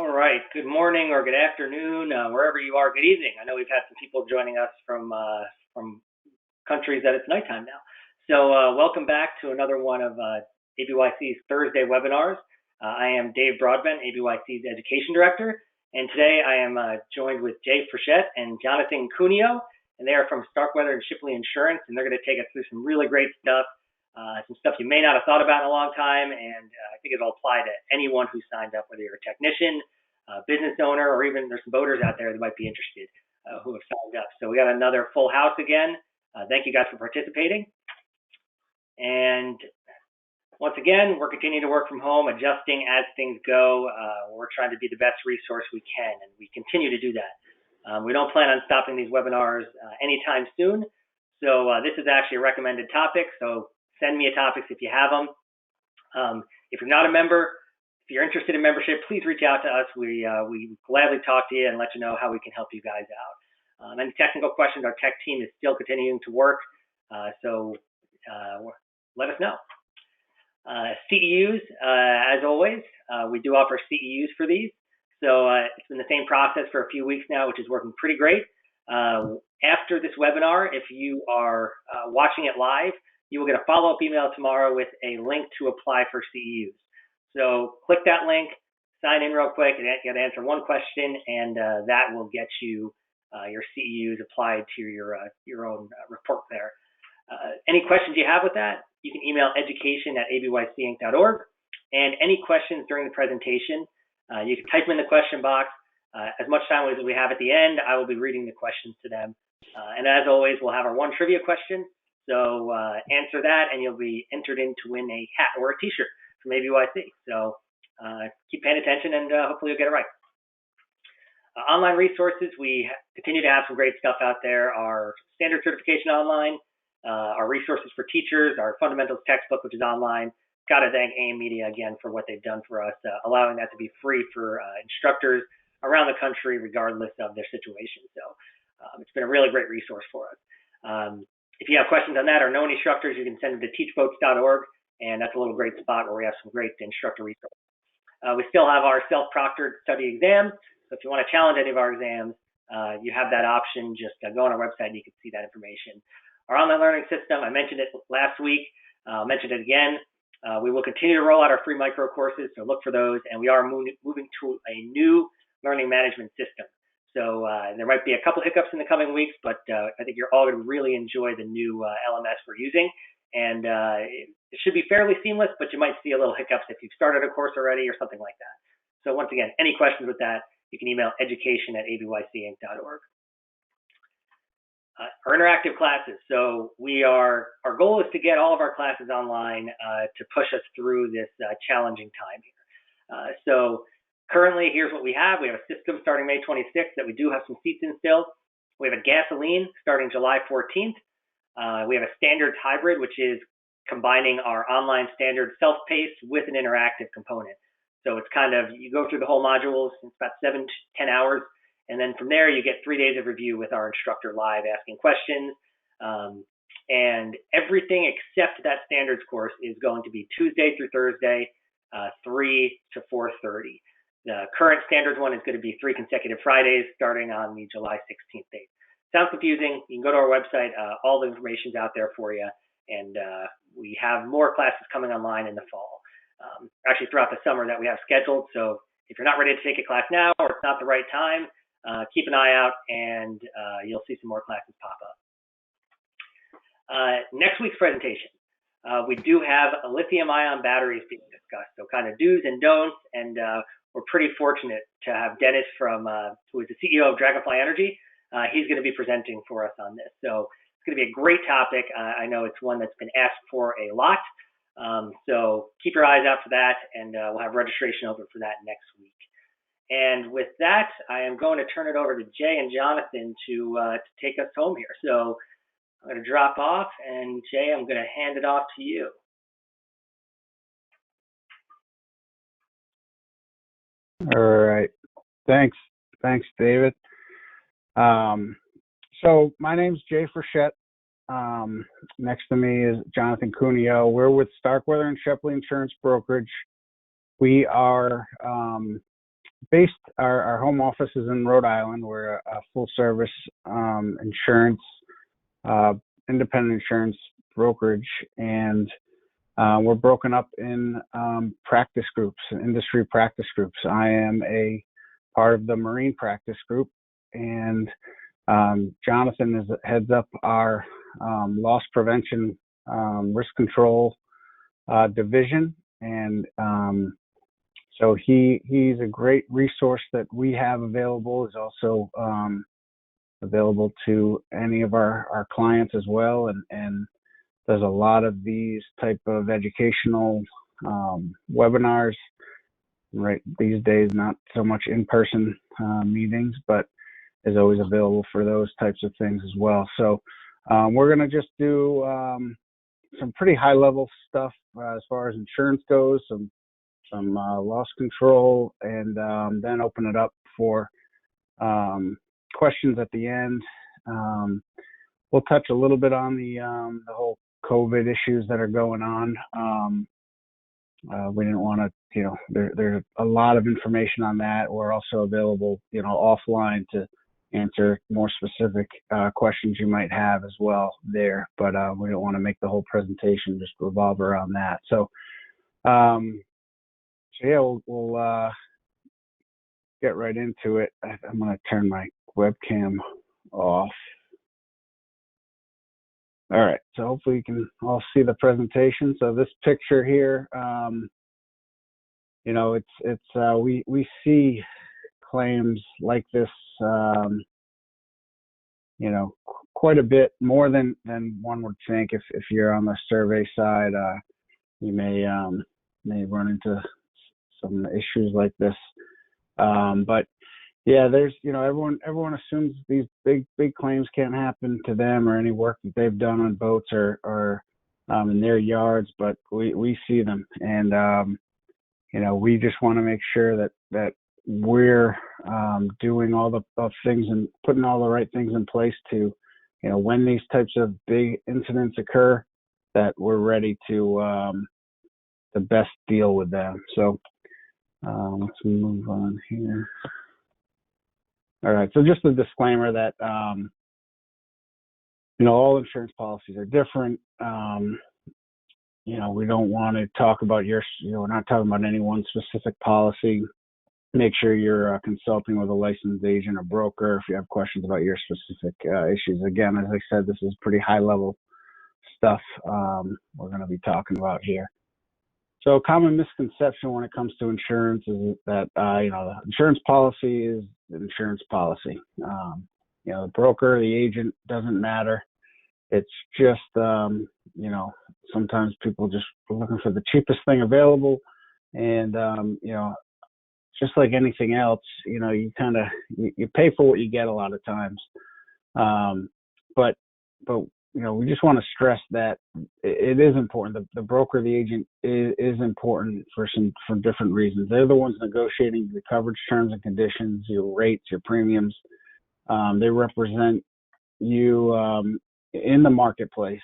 All right. Good morning or good afternoon, wherever you are. Good evening. I know we've had some people joining us from countries that it's nighttime now. So welcome back to another one of ABYC's Thursday webinars. I am Dave Broadbent, ABYC's Education Director, and today I am joined with Jay Frechette and Jonathan Cuneo, and they are from Starkweather Shepley Insurance, and they're going to take us through some really great stuff. Some stuff you may not have thought about in a long time, and I think it'll apply to anyone who signed up, whether you're a technician, business owner, or even there's some boaters out there that might be interested who have signed up. So we got another full house again. Thank you guys for participating. And once again, we're continuing to work from home, adjusting as things go. We're trying to be the best resource we can, and we continue to do that. We don't plan on stopping these webinars anytime soon. So this is actually a recommended topic. So send me a topics if you have them. If you're not a member, if you're interested in membership, please reach out to us. We gladly talk to you and let you know how we can help you guys out. Any technical questions, our tech team is still continuing to work. So let us know. CEUs, as always, we do offer CEUs for these. So it's been the same process for a few weeks now, which is working pretty great. After this webinar, if you are watching it live, you will get a follow-up email tomorrow with a link to apply for CEUs. So click that link, sign in real quick, and you got to answer one question, and that will get you your CEUs applied to your own report there. Any questions you have with that, you can email education@abycinc.org. And any questions during the presentation, you can type them in the question box. As much time as we have at the end, I will be reading the questions to them. And as always, we'll have our one trivia question. So answer that, and you'll be entered in to win a hat or a T-shirt from ABYC. So keep paying attention, and hopefully you'll get it right. Online resources, we continue to have some great stuff out there. Our standard certification online, our resources for teachers, our fundamentals textbook, which is online. Got to thank AM Media again for what they've done for us, allowing that to be free for instructors around the country, regardless of their situation. So it's been a really great resource for us. If you have questions on that or know any instructors, you can send them to teachfolks.org, and that's a little great spot where we have some great instructor resources. We still have our self-proctored study exams, so if you want to challenge any of our exams, you have that option. Just go on our website and you can see that information. Our online learning system, I mentioned it last week, I'll mention it again. We will continue to roll out our free micro courses, so look for those, and we are moving to a new learning management system. So there might be a couple hiccups in the coming weeks, but I think you're all going to really enjoy the new LMS we're using. And it should be fairly seamless, but you might see a little hiccups if you've started a course already or something like that. So once again, any questions with that, you can email education@abycinc.org. Our interactive classes. So our goal is to get all of our classes online to push us through this challenging time here. So currently, here's what we have. We have a system starting May 26th that we do have some seats in still. We have a gasoline starting July 14th. We have a standards hybrid, which is combining our online standard self-paced with an interactive component. So it's kind of, you go through the whole modules, it's about 7 to 10 hours. And then from there, you get 3 days of review with our instructor live asking questions. And everything except that standards course is going to be Tuesday through Thursday, 3 to 4:30. The current standards one is going to be 3 consecutive Fridays starting on the July 16th date. Sounds confusing. You can go to our website. All the information's out there for you. And we have more classes coming online in the fall. Actually, throughout the summer that we have scheduled. So if you're not ready to take a class now or it's not the right time, keep an eye out and you'll see some more classes pop up. Next week's presentation. We do have lithium-ion batteries being discussed. So kind of do's and don'ts. And we're pretty fortunate to have Dennis who is the CEO of Dragonfly Energy. He's going to be presenting for us on this. So it's going to be a great topic. I know it's one that's been asked for a lot. So keep your eyes out for that, and we'll have registration open for that next week. And with that, I am going to turn it over to Jay and Jonathan to take us home here. So I'm going to drop off, and Jay, I'm going to hand it off to you. All right. Thanks, David. So my name's Jay Frechette. Next to me is Jonathan Cuneo. We're with Starkweather Shepley Insurance Brokerage. We are our home office is in Rhode Island. We're a full service insurance, independent insurance brokerage, and we're broken up in practice groups, industry practice groups. I am a part of the marine practice group, and Jonathan heads up our loss prevention, risk control division, and so he's a great resource that we have available. Is also available to any of our clients as well, and there's a lot of these type of educational webinars right these days, not so much in-person meetings, but is always available for those types of things as well. So we're going to just do some pretty high-level stuff as far as insurance goes, some loss control, and then open it up for questions at the end. We'll touch a little bit on the whole COVID issues that are going on. We didn't want to, there's a lot of information on that. We're also available, offline to answer more specific questions you might have as well there. But we don't want to make the whole presentation just revolve around that. So, yeah, we'll get right into it. I'm going to turn my webcam off. All right, so hopefully you can all see the presentation. So this picture here, we see claims like this, quite a bit more than one would think. If you're on the survey side, you may run into some issues like this. But yeah, there's, everyone assumes these big claims can't happen to them or any work that they've done on boats or in their yards, but we see them. And, we just want to make sure that we're doing all the things and putting all the right things in place to, when these types of big incidents occur, that we're ready to best deal with them. So let's move on here. All right, so just a disclaimer that, all insurance policies are different. We don't want to talk about we're not talking about any one specific policy. Make sure you're consulting with a licensed agent or broker if you have questions about your specific issues. Again, as I said, this is pretty high level stuff we're going to be talking about here. So a common misconception when it comes to insurance is that, the insurance policy is an insurance policy. The broker, the agent, doesn't matter. It's just, sometimes people just are looking for the cheapest thing available. And, just like anything else, you kind of, you pay for what you get a lot of times. But we just want to stress that it is important. The broker, the agent is important for different reasons. They're the ones negotiating the coverage terms and conditions, your rates, your premiums. They represent you in the marketplace.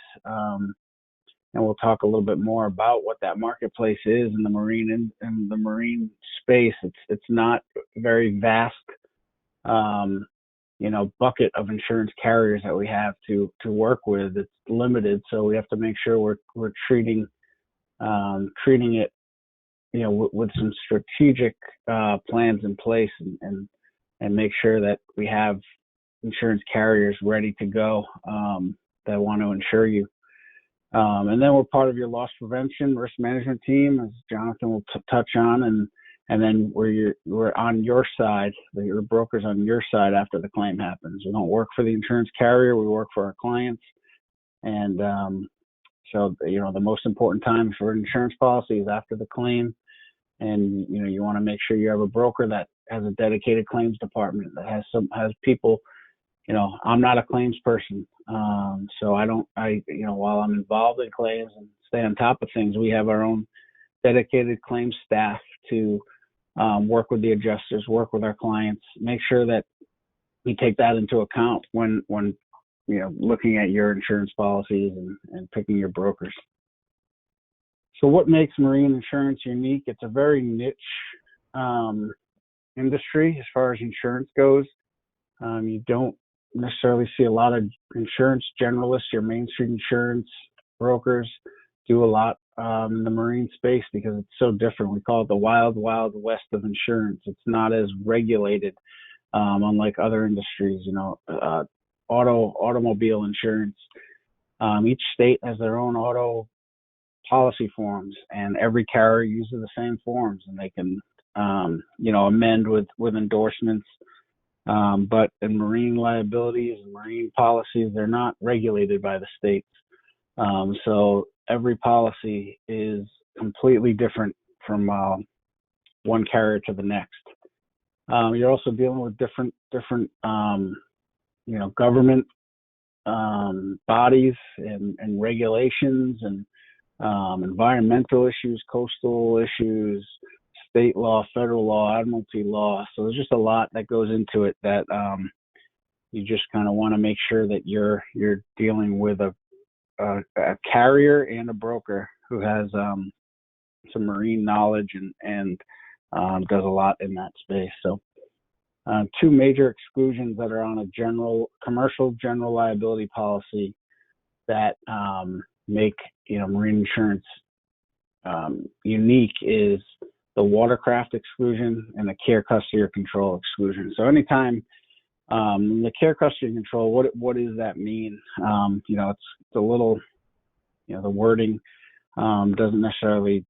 And we'll talk a little bit more about what that marketplace is in the marine space. It's not very vast, bucket of insurance carriers that we have to work with. It's limited, so we have to make sure we're treating it, with some strategic plans in place, and make sure that we have insurance carriers ready to go that want to insure you. And then we're part of your loss prevention risk management team, as Jonathan will touch on, and then we're on your side, your broker's on your side after the claim happens. We don't work for the insurance carrier, we work for our clients. And so, the most important time for an insurance policy is after the claim. And, you want to make sure you have a broker that has a dedicated claims department, that has people. I'm not a claims person. So while I'm involved in claims and stay on top of things, we have our own dedicated claims staff to work with the adjusters, work with our clients, make sure that we take that into account when looking at your insurance policies and picking your brokers. So what makes marine insurance unique? It's a very niche industry as far as insurance goes. You don't necessarily see a lot of insurance generalists. Your Main Street insurance brokers do a lot in the marine space because it's so different. We call it the wild, wild west of insurance. It's not as regulated, unlike other industries. Automobile insurance. Each state has their own auto policy forms, and every carrier uses the same forms, and they can, amend with endorsements. But in marine liabilities and marine policies, they're not regulated by the states. So every policy is completely different from one carrier to the next. You're also dealing with different government bodies and regulations and environmental issues, coastal issues, state law, federal law, admiralty law. So there's just a lot that goes into it that you just kind of want to make sure that you're dealing with a carrier and a broker who has some marine knowledge and does a lot in that space. So two major exclusions that are on a commercial general liability policy that make marine insurance unique is the watercraft exclusion and the care, custody, or control exclusion. So anytime the care, custody, and control, what does that mean? It's a little, the wording doesn't necessarily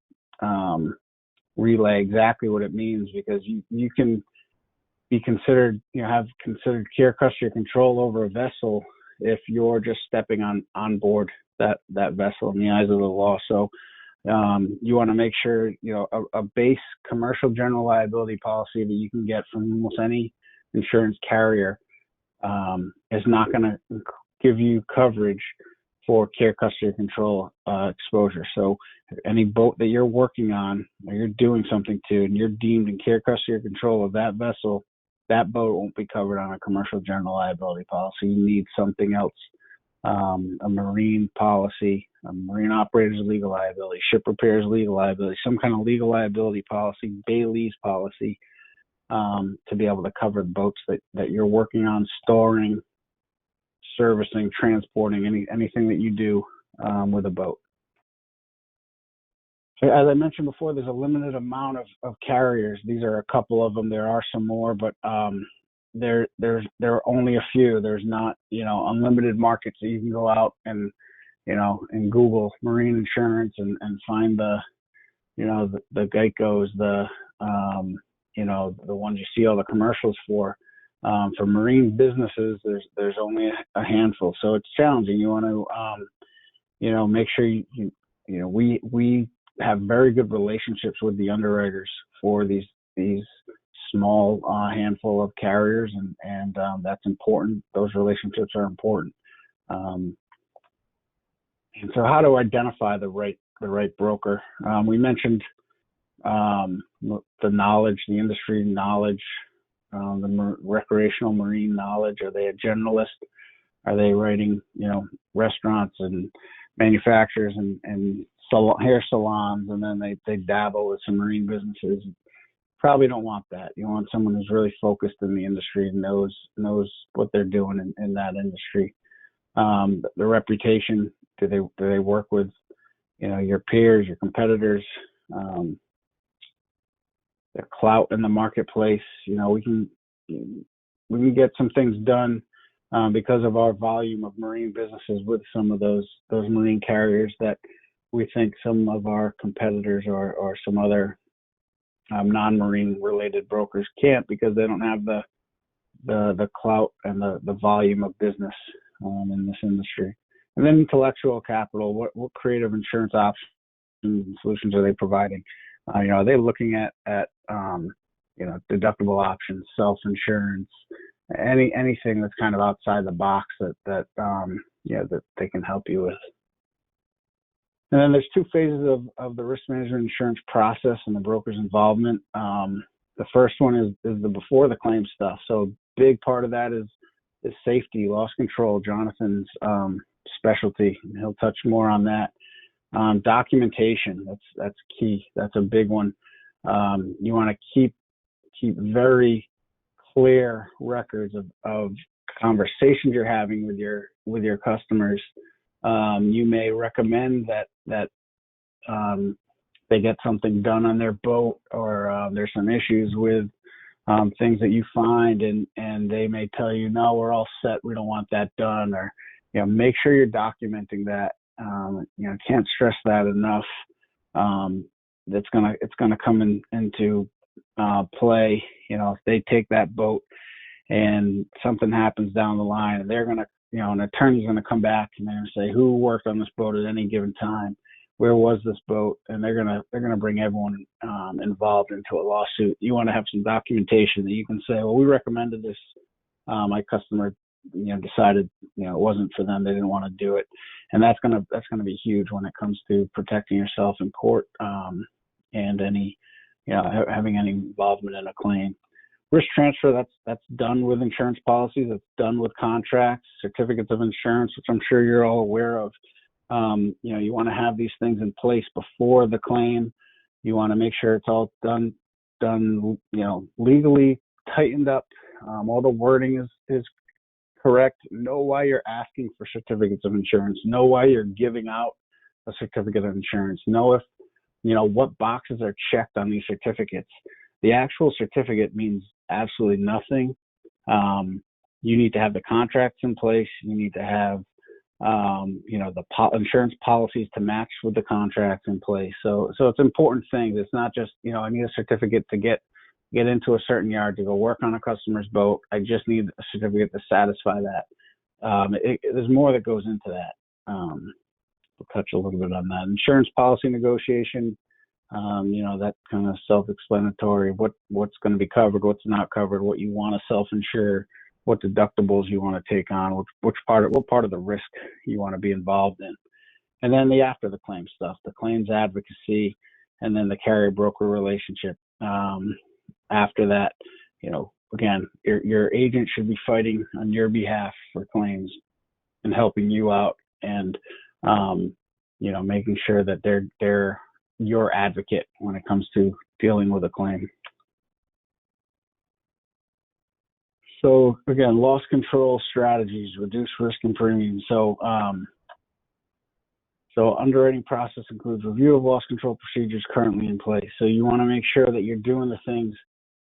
relay exactly what it means, because you can be considered, have considered care, custody, or control over a vessel if you're just stepping on board that vessel in the eyes of the law. So you want to make sure, a base commercial general liability policy that you can get from almost any insurance carrier is not going to give you coverage for care, custody, or control exposure. So any boat that you're working on or you're doing something to, and you're deemed in care, custody, or control of that vessel, that boat won't be covered on a commercial general liability policy. You need something else, a marine policy, a marine operator's legal liability, ship repairs legal liability, some kind of legal liability policy, Bailey's policy, to be able to cover the boats that you're working on, storing, servicing, transporting, anything that you do with a boat. So as I mentioned before, there's a limited amount of carriers. These are a couple of them. There are some more, but there are only a few. There's not, unlimited markets that you can go out and, and Google marine insurance and find the Geicos, the ones you see all the commercials for. For marine businesses, there's only a handful, so it's challenging. You want to, make sure we have very good relationships with the underwriters for these small handful of carriers, and that's important. Those relationships are important. And so, how to identify the right broker? We mentioned the knowledge, the industry knowledge, the recreational marine knowledge. Are they a generalist? Are they writing, restaurants and manufacturers and hair salons, and then they dabble with some marine businesses? Probably don't want that. You want someone who's really focused in the industry and knows what they're doing in that industry. The reputation. Do they work with, your peers, your competitors? The clout in the marketplace. We can get some things done because of our volume of marine businesses with some of those marine carriers that we think some of our competitors or some other non-marine related brokers can't, because they don't have the clout and the volume of business in this industry. And then intellectual capital. What creative insurance options and solutions are they providing? Are they looking at deductible options, self-insurance, anything that's kind of outside the box that they can help you with? And then there's two phases of the risk management insurance process and the broker's involvement. The first one is the before the claim stuff. So big part of that is safety, loss control. Jonathan's specialty. He'll touch more on that. Documentation, that's key. That's a big one. You want to keep keep very clear records of conversations you're having with your customers. You may recommend that they get something done on their boat, or there's some issues with things that you find, and they may tell you, no, we're all set, we don't want that done, or make sure you're documenting that. Can't stress that enough. It's gonna come into play. If they take that boat and something happens down the line, and they're gonna, an attorney's gonna come back and they're gonna say, who worked on this boat at any given time? Where was this boat? And they're gonna bring everyone involved into a lawsuit. You want to have some documentation that you can say, well, we recommended this. My customer, decided, it wasn't for them. They didn't want to do it, and that's gonna be huge when it comes to protecting yourself in court, and any, having any involvement in a claim. Risk transfer, that's done with insurance policies. It's done with contracts, certificates of insurance, which I'm sure you're all aware of. You want to have these things in place before the claim. You want to make sure it's all done, legally tightened up. All the wording is correct. Know why you're asking for certificates of insurance. Know why you're giving out a certificate of insurance. Know if, what boxes are checked on these certificates. The actual certificate means absolutely nothing. You need to have the contracts in place. You need to have, the insurance policies to match with the contracts in place. So it's important things. It's not just, I need a certificate to get into a certain yard to go work on a customer's boat. I just need a certificate to satisfy that. There's more that goes into that. We'll touch a little bit on that. Insurance policy negotiation, that kind of self-explanatory, what's going to be covered, what's not covered, what you want to self-insure, what deductibles you want to take on, what part of the risk you want to be involved in. And then the after the claim stuff, the claims advocacy, and then the carrier broker relationship. After that, again, your agent should be fighting on your behalf for claims and helping you out, and making sure that they're your advocate when it comes to dealing with a claim. So again, loss control strategies, reduce risk and premium. So underwriting process includes review of loss control procedures currently in place. So you want to make sure that you're doing the things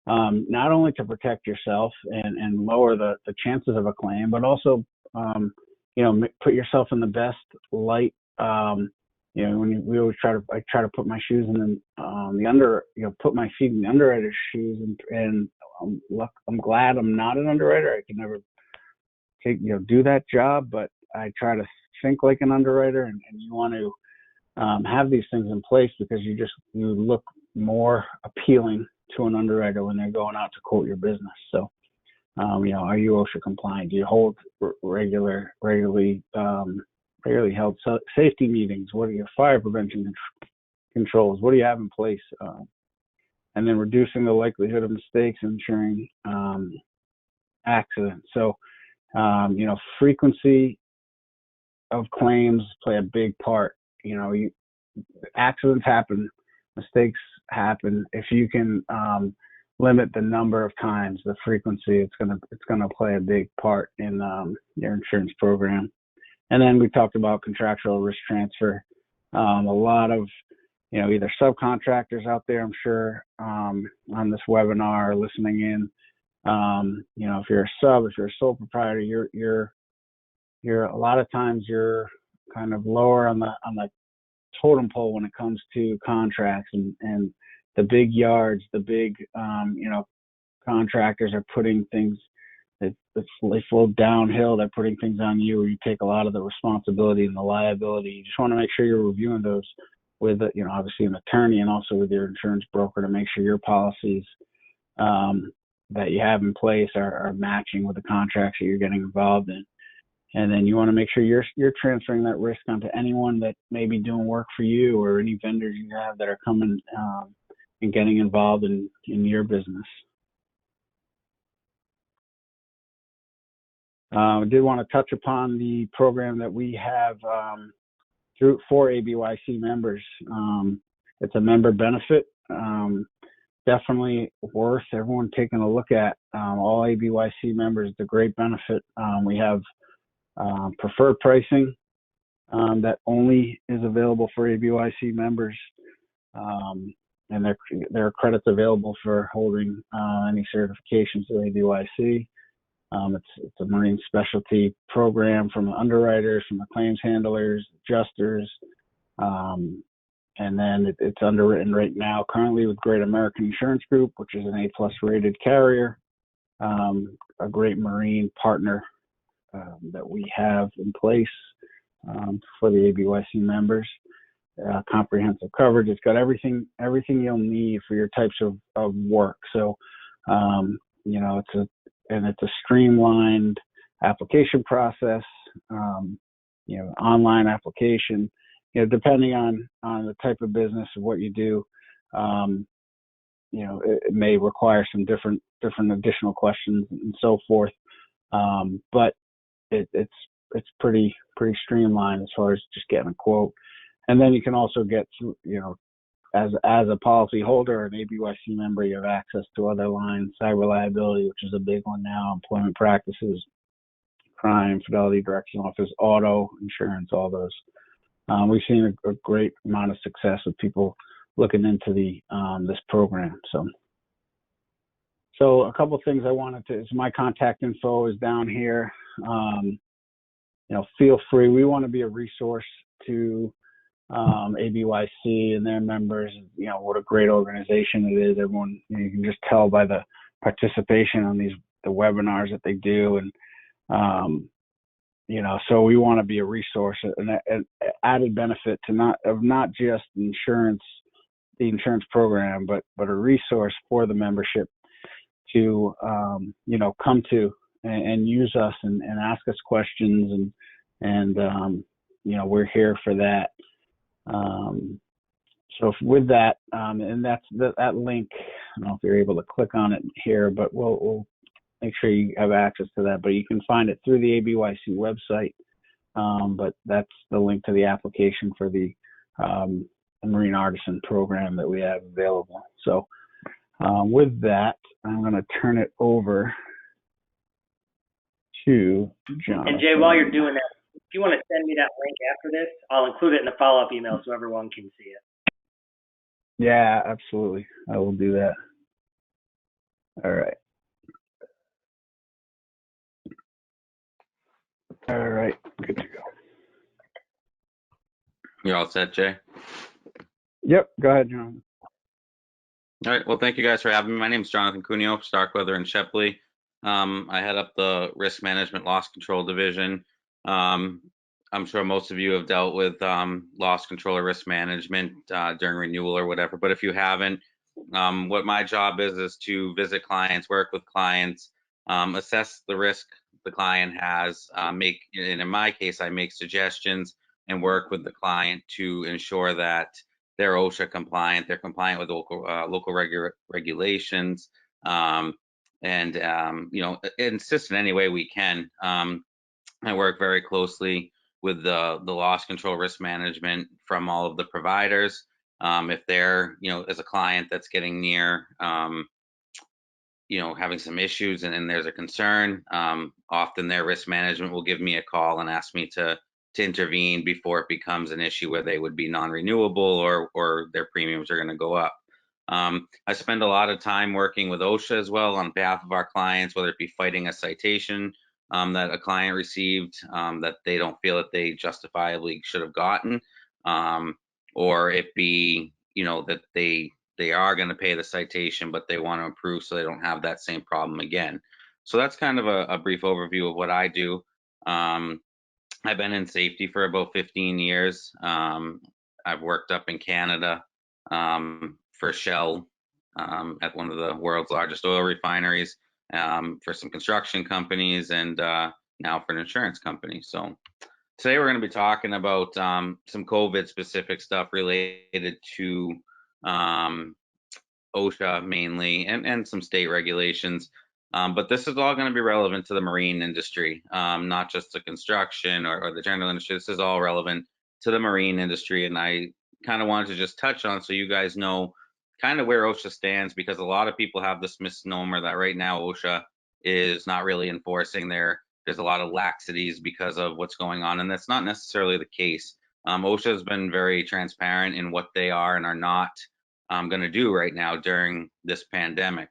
not only to protect yourself and lower the chances of a claim, but also put yourself in the best light. I try to put my shoes in put my feet in the underwriter's shoes, and I'm glad I'm not an underwriter. I can never do that job, but I try to think like an underwriter, and you want to have these things in place because you look more appealing to an underwriter when they're going out to quote your business. So, are you OSHA compliant? Do you hold regularly held safety meetings? What are your fire prevention controls? What do you have in place? And then reducing the likelihood of mistakes and ensuring accidents. So, frequency of claims play a big part. Accidents happen, mistakes happen. If you can limit the number of times, the frequency, it's gonna play a big part in your insurance program. And then we talked about contractual risk transfer. A lot of either subcontractors out there, I'm sure, on this webinar, listening in. If you're a sub, if you're a sole proprietor, you're a lot of times you're kind of lower on the totem pole when it comes to contracts, and the big yards, the big contractors are putting things. They flow downhill. They're putting things on you, where you take a lot of the responsibility and the liability. You just want to make sure you're reviewing those with, obviously an attorney, and also with your insurance broker, to make sure your policies that you have in place are matching with the contracts that you're getting involved in. And then you want to make sure you're transferring that risk onto anyone that may be doing work for you, or any vendors you have that are coming and getting involved in your business. I did want to touch upon the program that we have for ABYC members. It's a member benefit. definitely worth everyone taking a look at. All ABYC members, it's a great benefit. We have preferred pricing that only is available for ABYC members, and there are credits available for holding any certifications to ABYC. It's a marine specialty program from the underwriters, from the claims handlers, adjusters, and then it's underwritten right now currently with Great American Insurance Group, which is an A+ rated carrier, a great marine partner that we have in place for the ABYC members. Comprehensive coverage. It's got everything you'll need for your types of work. So, it's a streamlined application process. Online application. Depending on the type of business and what you do, it may require some different additional questions and so forth. But it's pretty streamlined as far as just getting a quote. And then you can also get, as a policy holder, an ABYC member, you have access to other lines, cyber liability, which is a big one now, employment practices, crime, fidelity, direction office, auto insurance, all those. We've seen a great amount of success with people looking into this program. So a couple of things I wanted to, my contact info is down here. Feel free. We want to be a resource to ABYC and their members. What a great organization it is. Everyone, you can just tell by the participation on the webinars that they do, and so we want to be a resource, an added benefit to not just the insurance program, but a resource for the membership to come to and use us and ask us questions, and we're here for that. So with that, and that's that link. I don't know if you're able to click on it here, but we'll make sure you have access to that. But you can find it through the ABYC website. But that's the link to the application for the Marine Artisan program that we have available. So with that, I'm going to turn it over to John. And Jay, while you're doing that, if you want to send me that link after this, I'll include it in the follow-up email so everyone can see it. Yeah, absolutely. I will do that. All right. All right. Good to go. You're all set, Jay? Yep. Go ahead, John. All right. Well, thank you guys for having me. My name is Jonathan Cuneo, Starkweather and Shepley. I head up the risk management loss control division. I'm sure most of you have dealt with loss control or risk management during renewal or whatever. But if you haven't, what my job is to visit clients, work with clients, assess the risk the client has, and in my case, I make suggestions and work with the client to ensure that they're OSHA compliant, they're compliant with local regulations, and insist in any way we can. I work very closely with the loss control risk management from all of the providers. If they're, as a client that's getting near, having some issues and there's a concern, often their risk management will give me a call and ask me to intervene before it becomes an issue where they would be non-renewable or their premiums are going to go up. I spend a lot of time working with OSHA as well on behalf of our clients, whether it be fighting a citation that a client received that they don't feel that they justifiably should have gotten, or it be, that they are going to pay the citation, but they want to improve so they don't have that same problem again. So that's kind of a brief overview of what I do. I've been in safety for about 15 years. I've worked up in Canada for Shell at one of the world's largest oil refineries, for some construction companies, and now for an insurance company. So today we're going to be talking about some COVID specific stuff related to OSHA mainly, and some state regulations. But this is all going to be relevant to the marine industry, not just the construction or the general industry. This is all relevant to the marine industry, and I kind of wanted to just touch on so you guys know kind of where OSHA stands, because a lot of people have this misnomer that right now OSHA is not really enforcing there's a lot of laxities because of what's going on, and that's not necessarily the case. OSHA has been very transparent in what they are and are not going to do right now during this pandemic.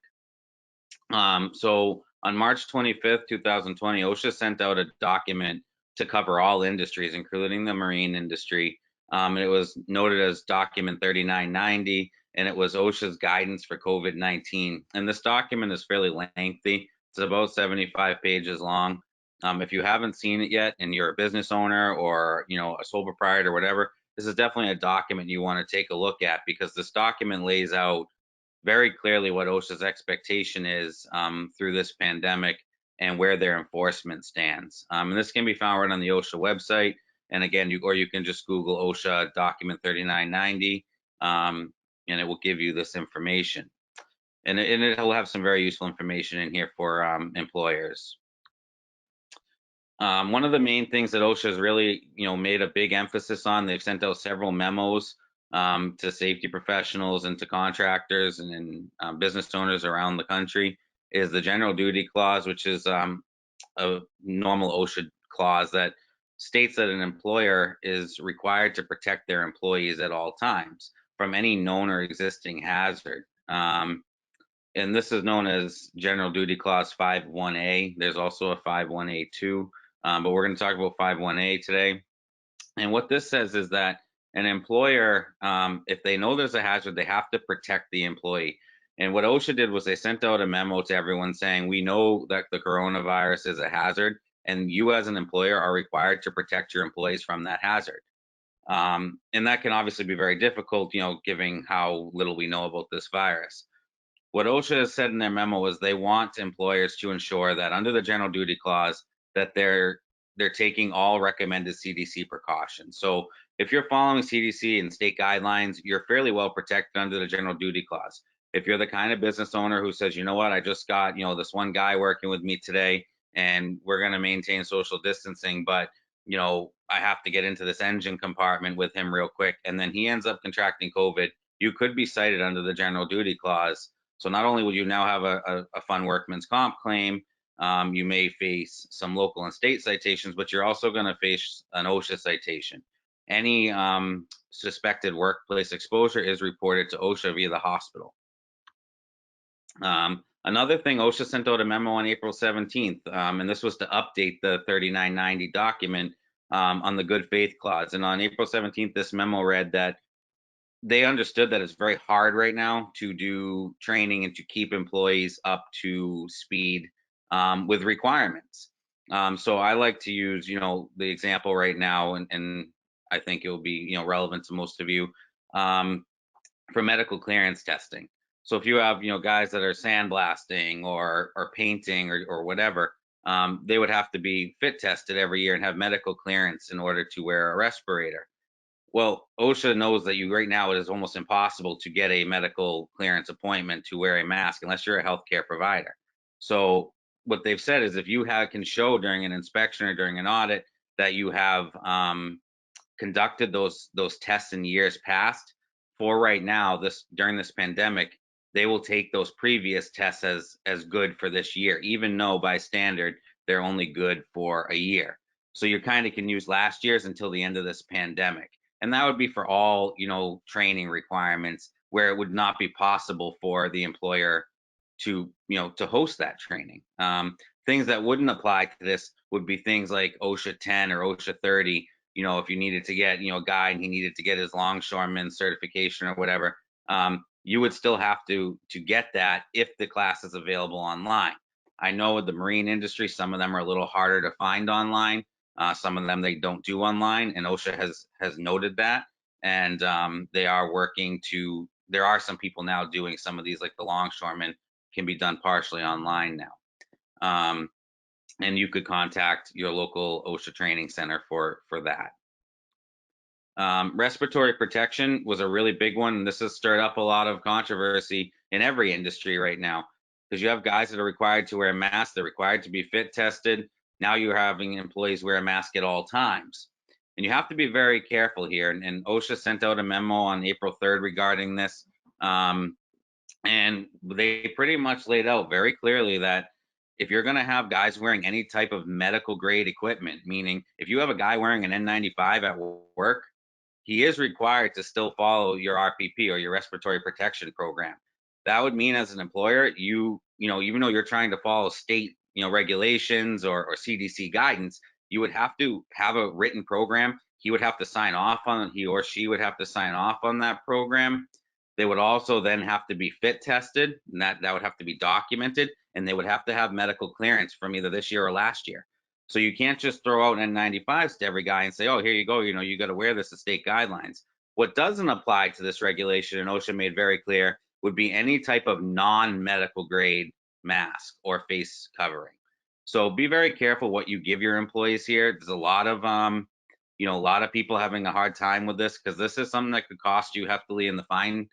So on March 25th, 2020, OSHA sent out a document to cover all industries, including the marine industry. And it was noted as document 3990, and it was OSHA's guidance for COVID-19. And this document is fairly lengthy. It's about 75 pages long. If you haven't seen it yet and you're a business owner or a sole proprietor or whatever, this is definitely a document you want to take a look at, because this document lays out very clearly what OSHA's expectation is through this pandemic and where their enforcement stands. And this can be found right on the OSHA website. And again, you can just Google OSHA document 3990, and it will give you this information. And it'll have some very useful information in here for employers. One of the main things that OSHA has really, made a big emphasis on, they've sent out several memos to safety professionals and to contractors and business owners around the country, is the general duty clause, which is a normal OSHA clause that states that an employer is required to protect their employees at all times from any known or existing hazard. And this is known as General Duty Clause 51A. There's also a 51A too, but we're going to talk about 51A today. And what this says is that an employer, if they know there's a hazard, they have to protect the employee. And what OSHA did was they sent out a memo to everyone saying, we know that the coronavirus is a hazard, and you as an employer are required to protect your employees from that hazard. And that can obviously be very difficult, given how little we know about this virus. What OSHA has said in their memo is they want employers to ensure that under the general duty clause that they're taking all recommended CDC precautions. So if you're following CDC and state guidelines, you're fairly well protected under the general duty clause. If you're the kind of business owner who says, you know what, I just got, this one guy working with me today and we're going to maintain social distancing, but I have to get into this engine compartment with him real quick, and then he ends up contracting COVID, you could be cited under the general duty clause. So not only would you now have a fun workman's comp claim, you may face some local and state citations, but you're also going to face an OSHA citation. Any suspected workplace exposure is reported to OSHA via the hospital. Another thing, OSHA sent out a memo on April 17th, and this was to update the 3990 document on the good faith clause. And on April 17th, this memo read that they understood that it's very hard right now to do training and to keep employees up to speed with requirements. So I like to use, the example right now, and I think it will be, relevant to most of you, for medical clearance testing. So if you have, guys that are sandblasting or painting or whatever, they would have to be fit tested every year and have medical clearance in order to wear a respirator. Well, OSHA knows that right now it is almost impossible to get a medical clearance appointment to wear a mask unless you're a healthcare provider. So what they've said is if you can show during an inspection or during an audit that you have conducted those tests in years past, for right now, during this pandemic, they will take those previous tests as good for this year, even though by standard they're only good for a year. So you kind of can use last year's until the end of this pandemic. And that would be for all, training requirements where it would not be possible for the employer to, to host that training. Things that wouldn't apply to this would be things like OSHA 10 or OSHA 30. If you needed to get, a guy and he needed to get his longshoreman certification or whatever, you would still have to get that if the class is available online. I know with the marine industry, some of them are a little harder to find online. Some of them they don't do online, and OSHA has noted that, and they are working to. There are some people now doing some of these, like the longshoremen, can be done partially online now, and you could contact your local OSHA training center for that. Respiratory protection was a really big one, and this has stirred up a lot of controversy in every industry right now, because you have guys that are required to wear a mask, they're required to be fit tested. Now you're having employees wear a mask at all times. And you have to be very careful here. And OSHA sent out a memo on April 3rd regarding this. And they pretty much laid out very clearly that if you're going to have guys wearing any type of medical grade equipment, meaning if you have a guy wearing an N95 at work, he is required to still follow your RPP or your respiratory protection program. That would mean as an employer, even though you're trying to follow state, regulations or CDC guidance, you would have to have a written program. He would have to sign off on, he or she would have to sign off on that program. They would also then have to be fit tested, and that would have to be documented, and they would have to have medical clearance from either this year or last year. So you can't just throw out N95s to every guy and say, oh, here you go, you got to wear this to state guidelines. What doesn't apply to this regulation, and OSHA made very clear, would be any type of non-medical grade mask or face covering. So be very careful what you give your employees here. There's a lot of people having a hard time with this because this is something that could cost you heftily in the fine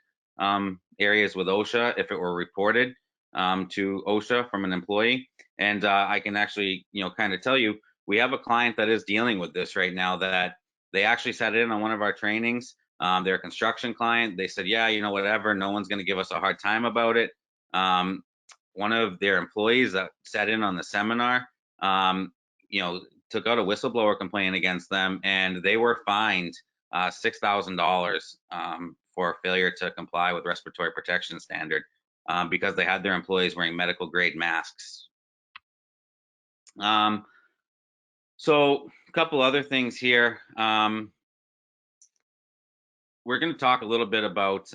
areas with OSHA if it were reported to OSHA from an employee. And I can actually, kind of tell you, we have a client that is dealing with this right now that they actually sat in on one of our trainings. They're a construction client. They said, yeah, whatever, no one's going to give us a hard time about it. One of their employees that sat in on the seminar, took out a whistleblower complaint against them, and they were fined $6,000 for failure to comply with respiratory protection standard because they had their employees wearing medical grade masks. So a couple other things here. We're going to talk a little bit about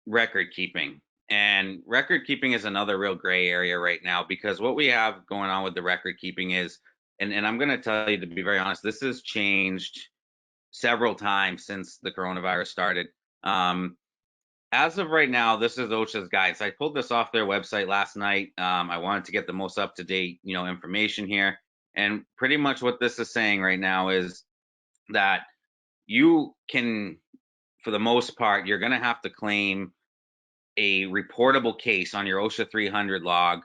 record keeping. And record keeping is another real gray area right now because what we have going on with the record keeping is, and I'm going to tell you, to be very honest, this has changed several times since the coronavirus started. As of right now, this is OSHA's guidance. I pulled this off their website last night. I wanted to get the most up-to-date, information here. And pretty much what this is saying right now is that you can, for the most part, you're going to have to claim a reportable case on your OSHA 300 log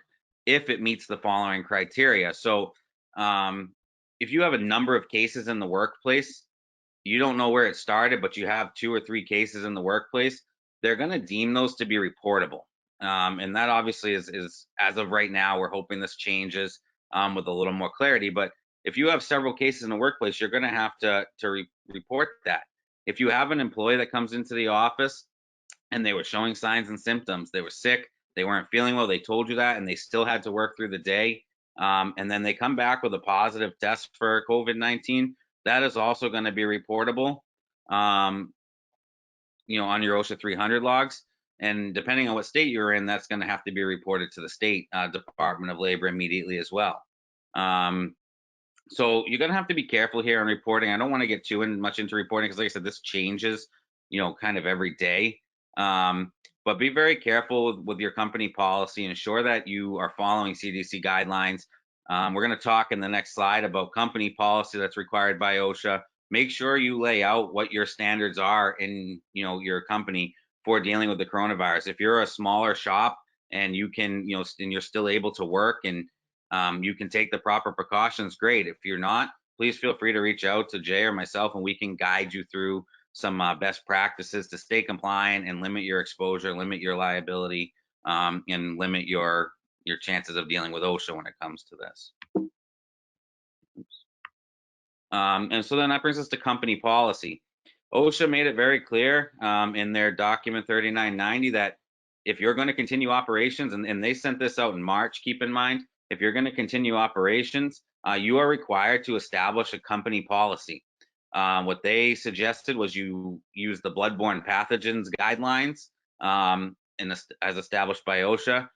if it meets the following criteria. So if you have a number of cases in the workplace, you don't know where it started, but you have 2 or 3 cases in the workplace, they're going to deem those to be reportable. And that obviously is, as of right now, we're hoping this changes with a little more clarity. But if you have several cases in the workplace, you're going to have to report that. If you have an employee that comes into the office and they were showing signs and symptoms, they were sick, they weren't feeling well, they told you that, and they still had to work through the day, and then they come back with a positive test for COVID-19, that is also going to be reportable, on your OSHA 300 logs. And depending on what state you're in, that's going to have to be reported to the state Department of Labor immediately as well. So you're going to have to be careful here on reporting. I don't want to get too much into reporting because, like I said, this changes, kind of every day. But be very careful with your company policy. Ensure that you are following CDC guidelines. We're going to talk in the next slide about company policy that's required by OSHA. Make sure you lay out what your standards are in, your company for dealing with the coronavirus. If you're a smaller shop and you can, and you're still able to work and you can take the proper precautions, great. If you're not, please feel free to reach out to Jay or myself, and we can guide you through some best practices to stay compliant and limit your exposure, limit your liability, and limit your chances of dealing with OSHA when it comes to this. And so then that brings us to company policy. OSHA made it very clear in their document 3990 that if you're going to continue operations, and they sent this out in March, keep in mind, if you're going to continue operations, you are required to establish a company policy. What they suggested was you use the bloodborne pathogens guidelines as established by OSHA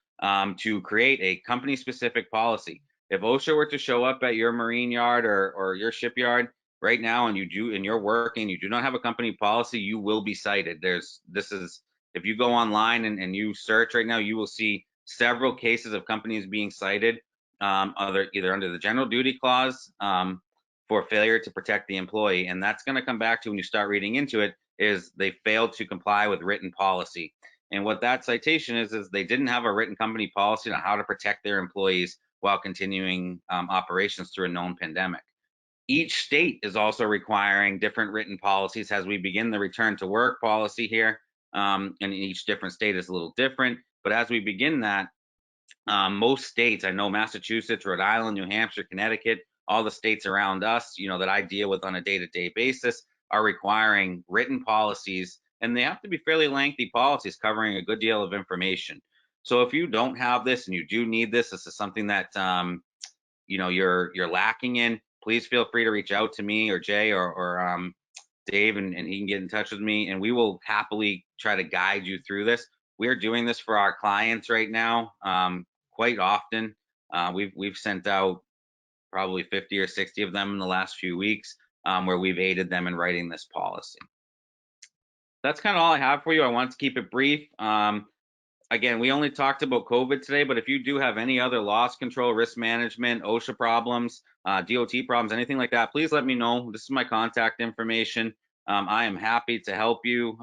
to create a company-specific policy. If OSHA were to show up at your marine yard or your shipyard right now and you're working, you do not have a company policy, you will be cited. If you go online and you search right now, you will see several cases of companies being cited, either under the general duty clause for failure to protect the employee. And that's going to come back to, when you start reading into it, is they failed to comply with written policy. And what that citation is they didn't have a written company policy on how to protect their employees while continuing operations through a known pandemic. Each state is also requiring different written policies as we begin the return to work policy here. And each different state is a little different. But as we begin that, most states, I know Massachusetts, Rhode Island, New Hampshire, Connecticut, all the states around us, that I deal with on a day-to-day basis are requiring written policies, and they have to be fairly lengthy policies covering a good deal of information. So if you don't have this and you do need this is something that you're lacking in, please feel free to reach out to me or Jay or Dave, and he can get in touch with me, and we will happily try to guide you through this. We're doing this for our clients right now, quite often. We've sent out probably 50 or 60 of them in the last few weeks, where we've aided them in writing this policy. That's kind of all I have for you. I want to keep it brief. Again, we only talked about COVID today, but if you do have any other loss control, risk management, OSHA problems, DOT problems, anything like that, please let me know. This is my contact information. I am happy to help you,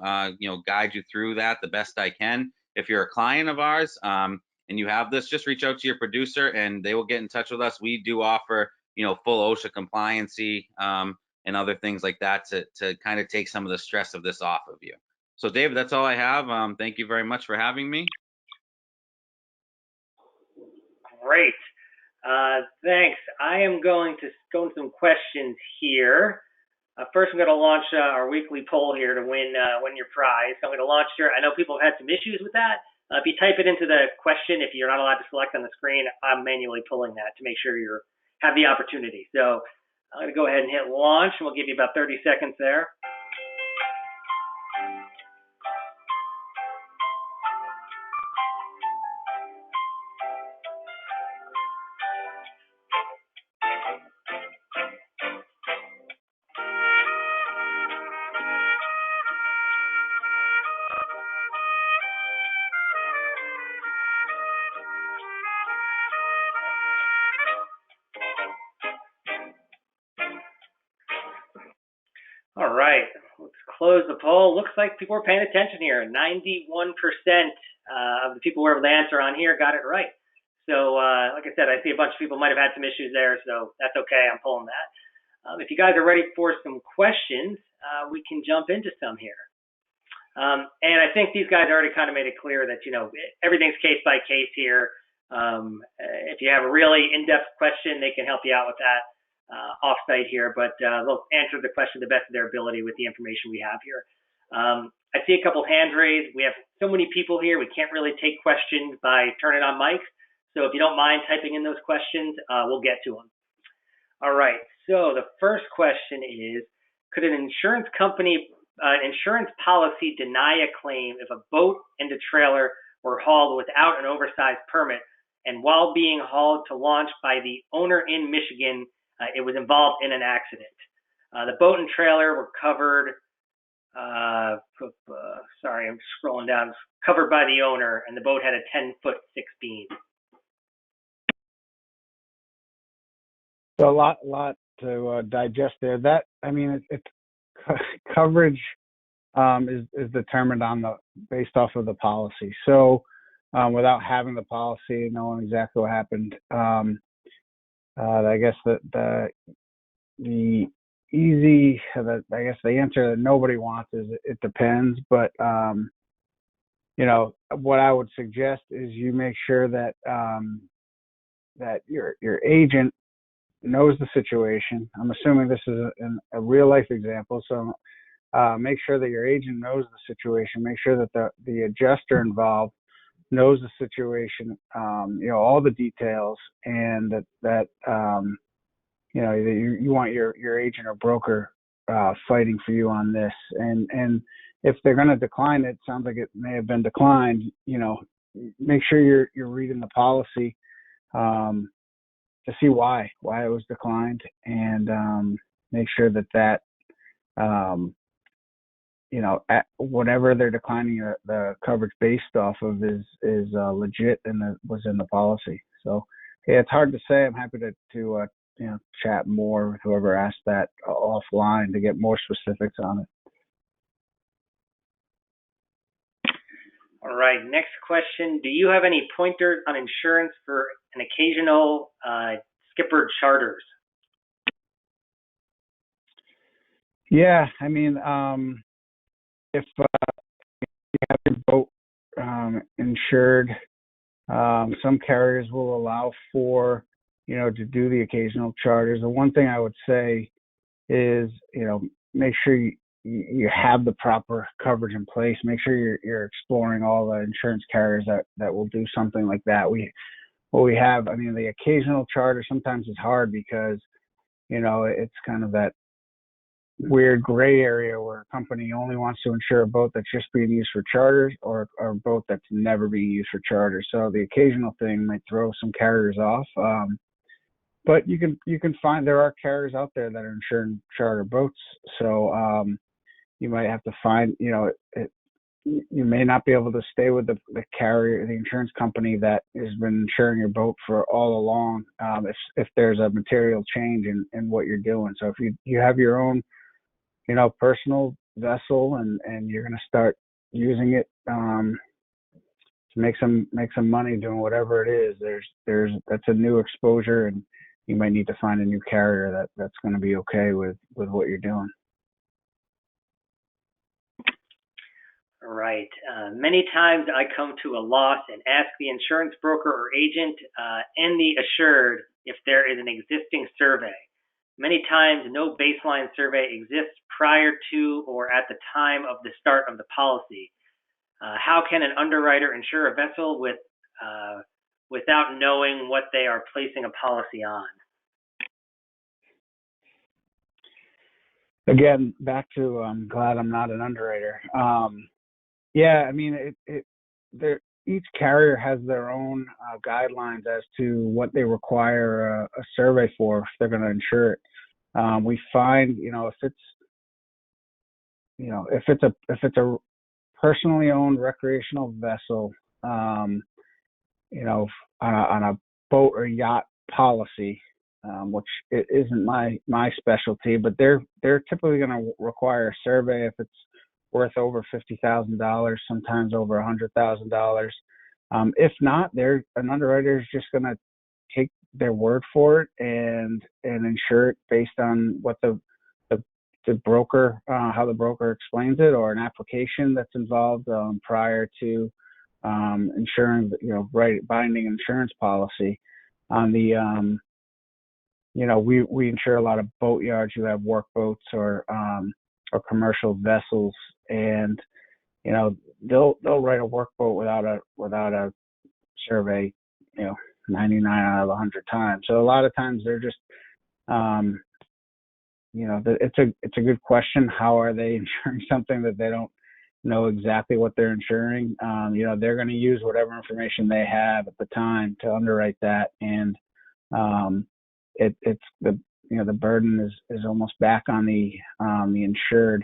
guide you through that the best I can. If you're a client of ours and you have this, just reach out to your producer and they will get in touch with us. We do offer, full OSHA compliancy and other things like that to kind of take some of the stress of this off of you. So, David, that's all I have. Thank you very much for having me. Great. Thanks. I am going to go into some questions here. First, I'm going to launch our weekly poll here to win your prize. So I'm going to launch here. I know people have had some issues with that. If you type it into the question, if you're not allowed to select on the screen, I'm manually pulling that to make sure you have the opportunity. So I'm going to go ahead and hit launch, and we'll give you about 30 seconds there. All right, let's close the poll. Looks like people are paying attention here. 91% of the people who were able to answer on here got it right. So like I said, I see a bunch of people might have had some issues there, so that's okay. I'm pulling that. If you guys are ready for some questions, we can jump into some here. And I think these guys already kind of made it clear that, everything's case by case here. If you have a really in-depth question, they can help you out with that off-site here, but they'll answer the question to the best of their ability with the information we have here. I see a couple hands raised. We have so many people here, we can't really take questions by turning on mics. So if you don't mind typing in those questions, we'll get to them. All right, so the first question is, could an insurance company, insurance policy deny a claim if a boat and a trailer were hauled without an oversized permit, and while being hauled to launch by the owner in Michigan, it was involved in an accident? The boat and trailer were covered, sorry, I'm scrolling down, covered by the owner, and the boat had a 10-foot 6 beam. So a lot to digest there. That, coverage is determined based off of the policy. So without having the policy, knowing exactly what happened, I guess the answer that nobody wants is it depends. But what I would suggest is you make sure that that your agent knows the situation. I'm assuming this is a real life example, so make sure that your agent knows the situation. Make sure that the adjuster involved knows the situation, all the details, and that you want your agent or broker fighting for you on this. And if they're going to decline it, sounds like it may have been declined. Make sure you're reading the policy to see why it was declined, and make sure that whatever they're declining the coverage based off of is legit and was in the policy. So yeah, it's hard to say. I'm happy to chat more with whoever asked that offline to get more specifics on it. All right, next question. Do you have any pointers on insurance for an occasional skipper charters? Yeah, I mean, if you have your boat insured, some carriers will allow for, to do the occasional charters. The one thing I would say is, make sure you have the proper coverage in place. Make sure you're exploring all the insurance carriers that will do something like that. What we have, I mean, the occasional charter sometimes is hard because, it's kind of that weird gray area where a company only wants to insure a boat that's just being used for charters or a boat that's never being used for charters. So the occasional thing might throw some carriers off. But you can find there are carriers out there that are insuring charter boats. So you might have to find, you may not be able to stay with the carrier, the insurance company that has been insuring your boat for all along. If there's a material change in what you're doing. So if you have your own, personal vessel and you're going to start using it to make some money doing whatever it is, that's a new exposure, and you might need to find a new carrier that's going to be okay with what you're doing. Right. Many times I come to a loss and ask the insurance broker or agent and the assured if there is an existing survey. Many times no baseline survey exists prior to or at the time of the start of the policy. How can an underwriter insure a vessel without knowing what they are placing a policy on? Again, back to I'm glad I'm not an underwriter. Yeah, I mean, each carrier has their own guidelines as to what they require a survey for if they're going to insure it. We find, if it's a personally owned recreational vessel, on a boat or yacht policy, which it isn't my specialty, but they're typically going to require a survey if it's worth over $50,000, sometimes over $100,000. If not, an underwriter is just going to take their word for it and insure it based on what the broker, how the broker explains it, or an application that's involved prior to insuring, binding insurance policy. On the, we insure a lot of boat yards who have work boats or commercial vessels, and they'll write a work boat without a survey, 99 out of 100 times. So a lot of times they're just it's a good question. How are they insuring something that they don't know exactly what they're insuring? They're going to use whatever information they have at the time to underwrite that, and it's the burden is almost back on the insured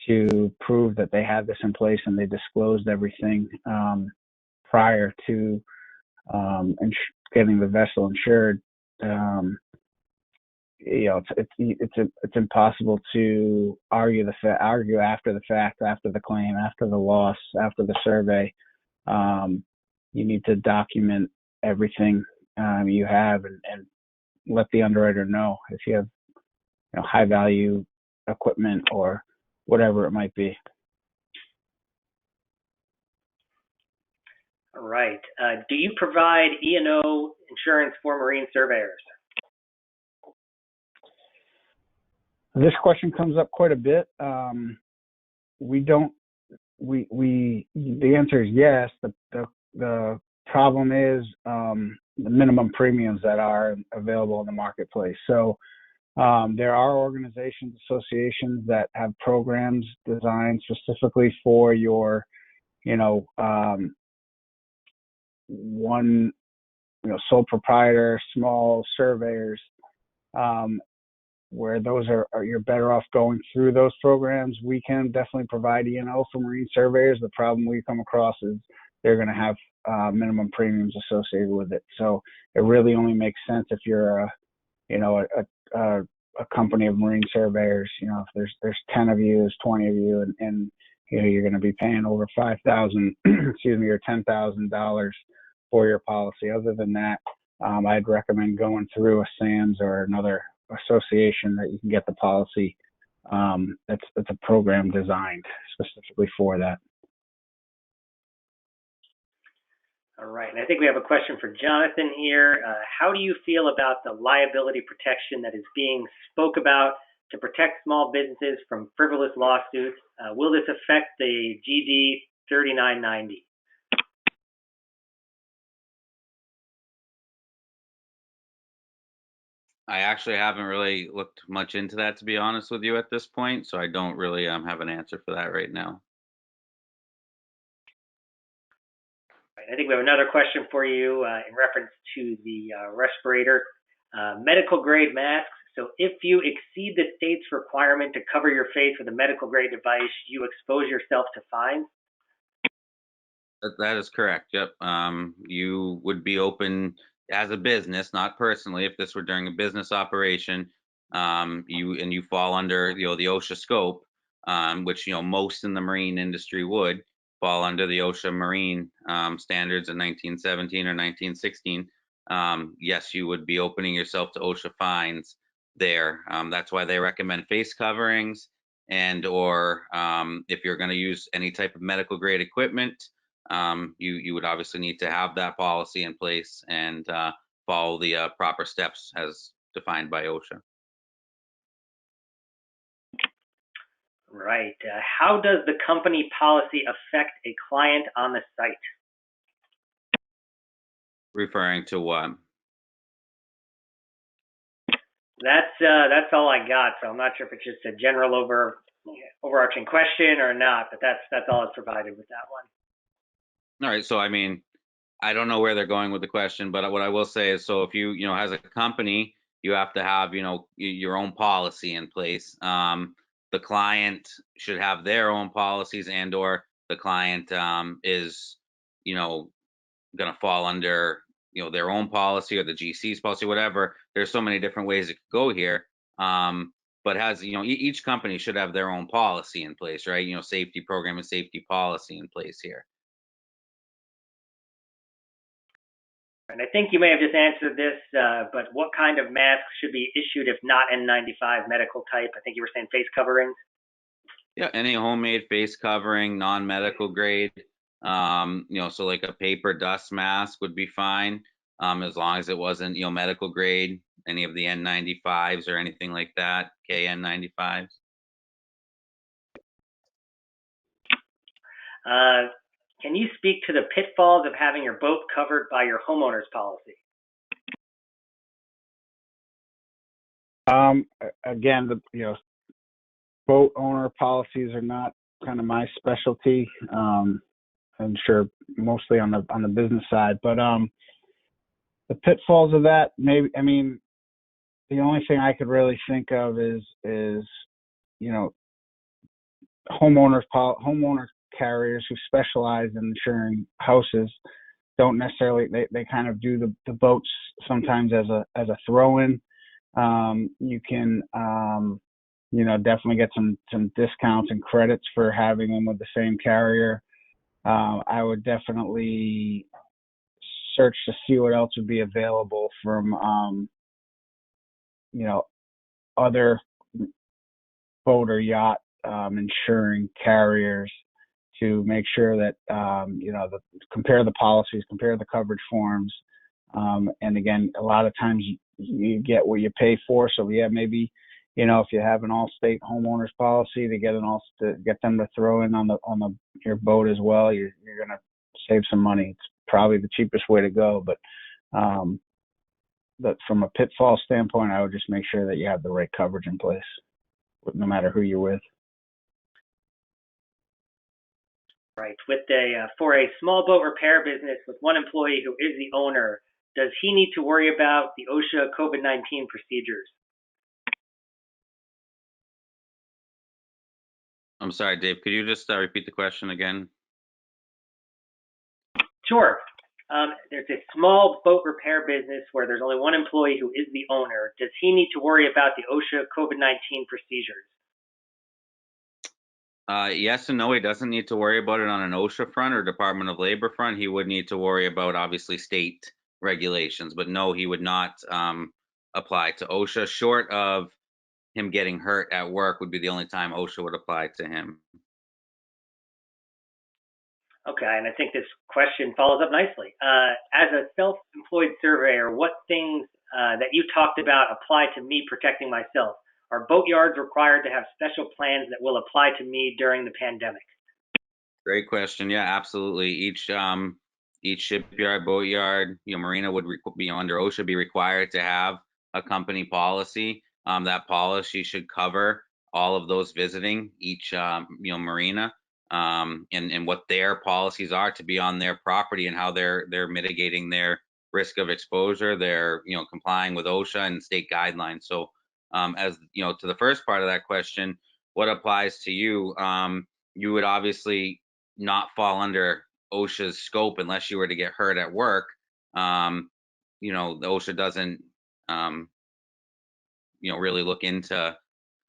to prove that they had this in place and they disclosed everything prior to getting the vessel insured. It's impossible to argue after the fact, after the claim, after the loss, after the survey. You need to document everything you have and let the underwriter know if you have high value equipment or whatever it might be. All right. Do you provide E&O insurance for marine surveyors? This question comes up quite a bit. We don't. The answer is yes. The problem is the minimum premiums that are available in the marketplace. So there are organizations, associations that have programs designed specifically for your, one, sole proprietor, small surveyors, where those are you're better off going through those programs. We can definitely provide E&O for marine surveyors. The problem we come across is they're going to have minimum premiums associated with it. So it really only makes sense if you're a company of marine surveyors. If there's 10 of you, there's 20 of you, and you're going to be paying over $5,000, or $10,000 for your policy. Other than that, I'd recommend going through a SAMS or another association that you can get the policy It's a program designed specifically for that. All right, and I think we have a question for Jonathan here. How do you feel about the liability protection that is being spoke about to protect small businesses from frivolous lawsuits? Will this affect the GD 3990? I actually haven't really looked much into that, to be honest with you, at this point, so I don't really have an answer for that right now. I think we have another question for you in reference to the respirator medical grade masks. So if you exceed the state's requirement to cover your face with a medical grade device, you expose yourself to fines. That is correct. Yep. You would be open as a business, not personally. If this were during a business operation, you fall under the OSHA scope, which most in the marine industry would fall under the OSHA marine standards in 1917 or 1916. Yes, you would be opening yourself to OSHA fines there. That's why they recommend face coverings, and or if you're going to use any type of medical grade equipment. You would obviously need to have that policy in place and follow the proper steps as defined by OSHA. Right. How does the company policy affect a client on the site? Referring to what? That's all I got. So I'm not sure if it's just a general overarching question or not, but that's all it's provided with that one. All right. So, I mean, I don't know where they're going with the question, but what I will say is, so if you as a company, you have to have, your own policy in place. The client should have their own policies, and or the client is, going to fall under, their own policy or the GC's policy, whatever. There's so many different ways it could go here. But each company should have their own policy in place, right? Safety program and safety policy in place here. And I think you may have just answered this, but what kind of masks should be issued if not N95 medical type? I think you were saying face coverings. Yeah, any homemade face covering, non-medical grade. So like a paper dust mask would be fine, as long as it wasn't, medical grade, any of the N95s or anything like that, KN95s. Can you speak to the pitfalls of having your boat covered by your homeowner's policy? Again, boat owner policies are not kind of my specialty. I'm sure mostly on the business side, but the pitfalls of that, maybe, I mean, the only thing I could really think of is homeowner carriers who specialize in insuring houses don't necessarily, they kind of do the boats sometimes as a throw-in. You can definitely get some discounts and credits for having them with the same carrier. I would definitely search to see what else would be available from other boat or yacht insuring carriers, to make sure that compare the policies, compare the coverage forms, and again, a lot of times you get what you pay for. So yeah, maybe if you have an Allstate homeowners policy, to get them to throw in on your boat as well, you're gonna save some money. It's probably the cheapest way to go, but from a pitfall standpoint, I would just make sure that you have the right coverage in place, no matter who you're with. Right. For a small boat repair business with one employee who is the owner, does he need to worry about the OSHA COVID-19 procedures? I'm sorry, Dave, could you just repeat the question again? Sure. There's a small boat repair business where there's only one employee who is the owner. Does he need to worry about the OSHA COVID-19 procedures? Yes and no. He doesn't need to worry about it on an OSHA front or Department of Labor front. He would need to worry about, obviously, state regulations, but no, he would not apply to OSHA, short of him getting hurt at work would be the only time OSHA would apply to him. Okay, and I think this question follows up nicely. As a self-employed surveyor, what things that you talked about apply to me protecting myself? Are boat yards required to have special plans that will apply to me during the pandemic? Great question. Yeah, absolutely. Each shipyard, boat yard, marina would be under OSHA be required to have a company policy. That policy should cover all of those visiting each marina, and what their policies are to be on their property and how they're mitigating their risk of exposure. They're complying with OSHA and state guidelines. So as to the first part of that question, what applies to you? You would obviously not fall under OSHA's scope unless you were to get hurt at work. The OSHA doesn't, really look into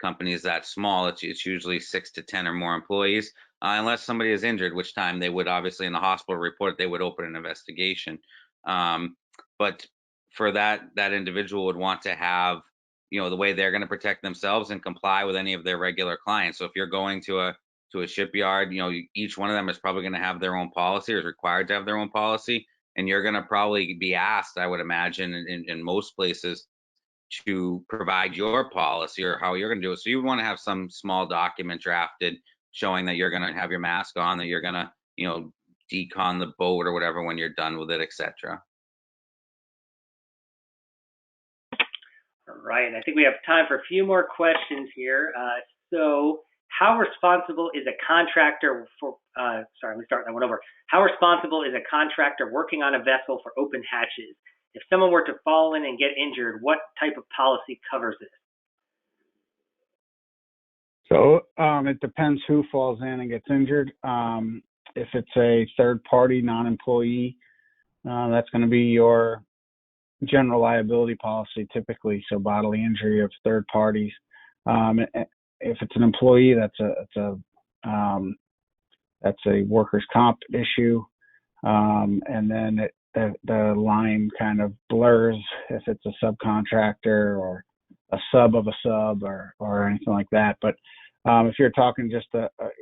companies that small. It's usually 6 to 10 or more employees, unless somebody is injured, which time they would obviously in the hospital report, they would open an investigation. But for that individual would want to have, the way they're going to protect themselves and comply with any of their regular clients. So if you're going to a shipyard, each one of them is probably going to have their own policy or is required to have their own policy. And you're going to probably be asked, I would imagine, in most places, to provide your policy or how you're going to do it. So you want to have some small document drafted showing that you're going to have your mask on, that you're going to, decon the boat or whatever when you're done with it, etc. All right, and I think we have time for a few more questions here. So how responsible is a contractor for, let me start that one over. How responsible is a contractor working on a vessel for open hatches? If someone were to fall in and get injured, what type of policy covers this? So it depends who falls in and gets injured. If it's a third party, non-employee, that's going to be your general liability policy typically. So bodily injury of third parties. If it's an employee, that's a workers' comp issue. And then the line kind of blurs if it's a subcontractor or a sub of a sub or anything like that. But if you're talking just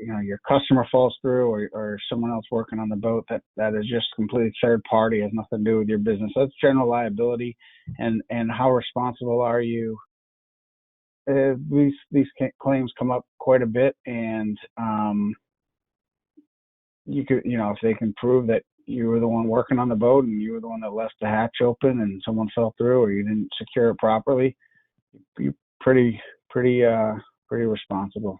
your customer falls through or someone else working on the boat, that is just completely third party, has nothing to do with your business. That's general liability. And how responsible are you? These claims come up quite a bit, and you could, if they can prove that you were the one working on the boat and you were the one that left the hatch open and someone fell through or you didn't secure it properly, you're pretty responsible.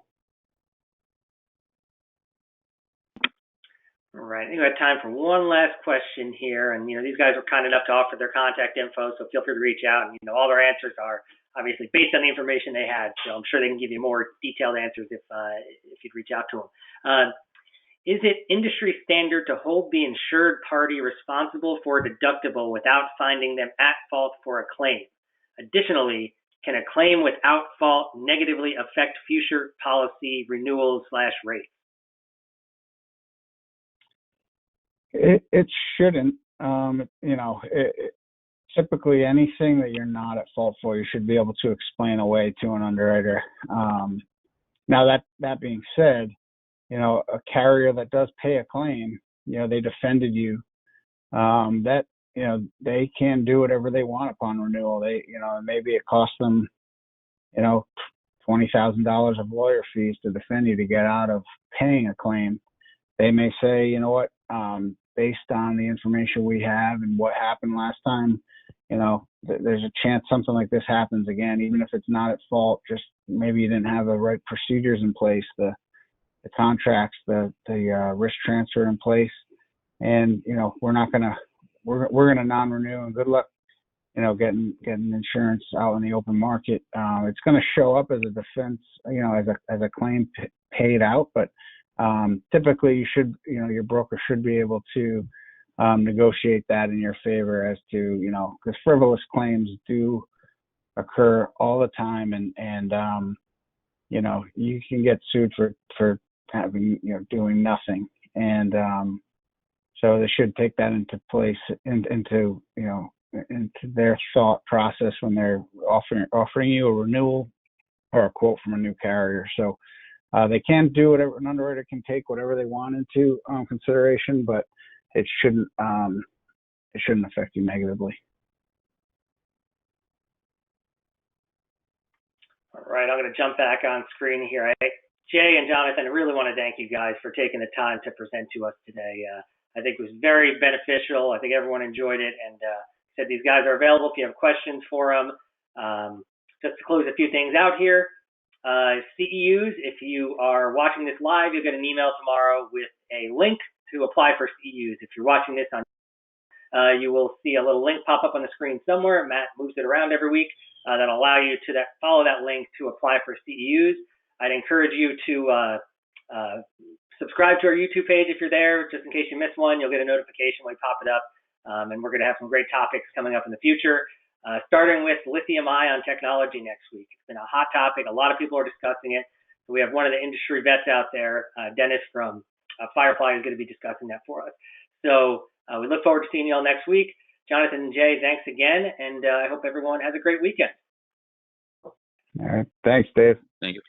All right, I think we have time for one last question here. And, these guys were kind enough to offer their contact info, so feel free to reach out. And, all their answers are obviously based on the information they had. So I'm sure they can give you more detailed answers if you'd reach out to them. Is it industry standard to hold the insured party responsible for a deductible without finding them at fault for a claim? Additionally, can a claim without fault negatively affect future policy renewals/rates? It shouldn't. Typically anything that you're not at fault for, you should be able to explain away to an underwriter. Now that being said, a carrier that does pay a claim, they defended you, that, they can do whatever they want upon renewal. They, maybe it costs them, $20,000 of lawyer fees to defend you to get out of paying a claim. They may say, you know what, based on the information we have and what happened last time, there's a chance something like this happens again, even if it's not at fault. Just maybe you didn't have the right procedures in place, the contracts, the risk transfer in place, and we're gonna non-renew, and good luck getting insurance out in the open market. It's gonna show up as a defense, as a claim paid out, but typically you should, your broker should be able to negotiate that in your favor as to, because frivolous claims do occur all the time, and you can get sued for having, doing nothing. And so they should take that into place, into their thought process when they're offering you a renewal or a quote from a new carrier. So they can do whatever, an underwriter can take whatever they want into consideration, but it shouldn't affect you negatively. All right, I'm going to jump back on screen here. Jay and Jonathan, I really want to thank you guys for taking the time to present to us today. I think it was very beneficial. I think everyone enjoyed it, and said these guys are available if you have questions for them. Just to close a few things out here, CEUs, if you are watching this live, you'll get an email tomorrow with a link to apply for CEUs. If you're watching this on you will see a little link pop up on the screen somewhere. Matt moves it around every week. That'll allow you to follow that link to apply for CEUs. I'd encourage you to subscribe to our YouTube page if you're there, just in case you miss one. You'll get a notification when we pop it up. And we're going to have some great topics coming up in the future, starting with lithium-ion technology next week. It's been a hot topic. A lot of people are discussing it. So we have one of the industry vets out there, Dennis from Firefly, is going to be discussing that for us. So we look forward to seeing you all next week. Jonathan and Jay, thanks again, and I hope everyone has a great weekend. All right. Thanks, Dave. Thank you.